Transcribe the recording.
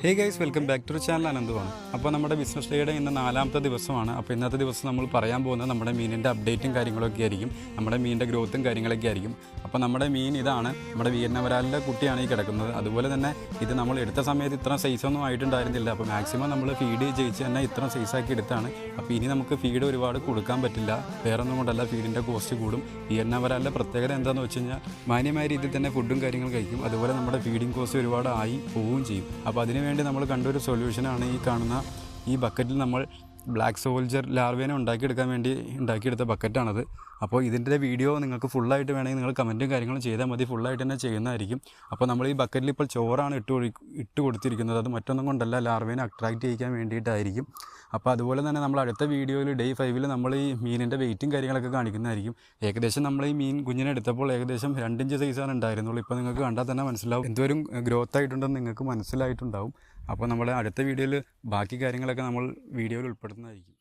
Hey guys, welcome back to channel. അനന്തുവാണ്. അപ്പോൾ നമ്മുടെ ബിസിനസ് ഡേയുടെ ഇന്ന് 4ാമത്തെ ദിവസമാണ്. അപ്പോൾ ഇന്നത്തെ ദിവസം നമ്മൾ പറയാൻ പോകുന്നത് നമ്മുടെ മീനിൻ്റെ അപ്ഡേറ്റും കാര്യങ്ങളൊക്കെ ആയിരിക്കും, നമ്മുടെ മീനിൻ്റെ ഗ്രോത്തും കാര്യങ്ങളൊക്കെ ആയിരിക്കും. അപ്പോൾ നമ്മുടെ മീൻ ഇതാണ്, നമ്മുടെ വീരനവരാലിൻ്റെ കുട്ടിയാണ് ഈ കിടക്കുന്നത്. അതുപോലെ തന്നെ ഇത് നമ്മൾ എടുത്ത സമയത്ത് ഇത്ര സൈസൊന്നും ആയിട്ടുണ്ടായിരുന്നില്ല. അപ്പോൾ മാക്സിമം നമ്മൾ ഫീഡ് ചെയ്യിച്ച് തന്നെ ഇത്ര സൈസാക്കി എടുത്താണ്. അപ്പോൾ ഇനി നമുക്ക് ഫീഡ് ഒരുപാട് കൊടുക്കാൻ പറ്റില്ല, വേറൊന്നും കൊണ്ടല്ല, ഫീഡിൻ്റെ കോസ്റ്റ് കൂടും. വീരനവരാലിൻ്റെ പ്രത്യേകത എന്താണെന്ന് വെച്ച് കഴിഞ്ഞാൽ മാന്യമായ രീതിയിൽ തന്നെ ഫുഡും കാര്യങ്ങളും കഴിക്കും. അതുപോലെ നമ്മുടെ ഫീഡിങ് കോസ്റ്റ് ഒരുപാട് ആയി പോവുകയും ചെയ്യും. അപ്പോൾ അതിനുവേണ്ടി നമ്മൾ കണ്ടൊരു സൊല്യൂഷനാണ് ഈ കാണുന്ന ഈ ബക്കറ്റിൽ നമ്മൾ ബ്ലാക്ക് സോൾജർ ലാർവേനെ ഉണ്ടാക്കിയെടുക്കാൻ വേണ്ടി ഉണ്ടാക്കിയെടുത്ത ബക്കറ്റാണത്. അപ്പോൾ ഇതിൻ്റെ വീഡിയോ നിങ്ങൾക്ക് ഫുള്ളായിട്ട് വേണമെങ്കിൽ നിങ്ങൾ കമൻറ്റും കാര്യങ്ങളും ചെയ്താൽ മതി, ഫുള്ളായിട്ട് തന്നെ ചെയ്യുന്നതായിരിക്കും. അപ്പോൾ നമ്മൾ ഈ ബക്കറ്റിൽ ഇപ്പോൾ ചോറാണ് ഇട്ട് കൊടുത്തിരിക്കുന്നത്. അത് മറ്റൊന്നും കൊണ്ടല്ല, ലാർവേനെ അട്രാക്റ്റ് ചെയ്യിക്കാൻ വേണ്ടിയിട്ടായിരിക്കും. അപ്പോൾ അതുപോലെ തന്നെ നമ്മൾ അടുത്ത വീഡിയോയിൽ ഡേ 5 നമ്മൾ ഈ മീനിൻ്റെ വെയിറ്റും കാര്യങ്ങളൊക്കെ കാണിക്കുന്നതായിരിക്കും. ഏകദേശം നമ്മൾ ഈ മീൻ കുഞ്ഞിനെ എടുത്തപ്പോൾ ഏകദേശം 2 ഇഞ്ച് സൈസാണ് ഉണ്ടായിരുന്നുള്ളൂ. ഇപ്പോൾ നിങ്ങൾക്ക് കണ്ടാൽ തന്നെ മനസ്സിലാവും എന്തോരം ഗ്രോത്ത് ആയിട്ടുണ്ടെന്ന് നിങ്ങൾക്ക് മനസ്സിലായിട്ടുണ്ടാവും. അപ്പോൾ നമ്മുടെ അടുത്ത വീഡിയോയിൽ ബാക്കി കാര്യങ്ങളൊക്കെ നമ്മൾ വീഡിയോയിൽ ഉൾപ്പെടുത്തുന്നതായിരിക്കും.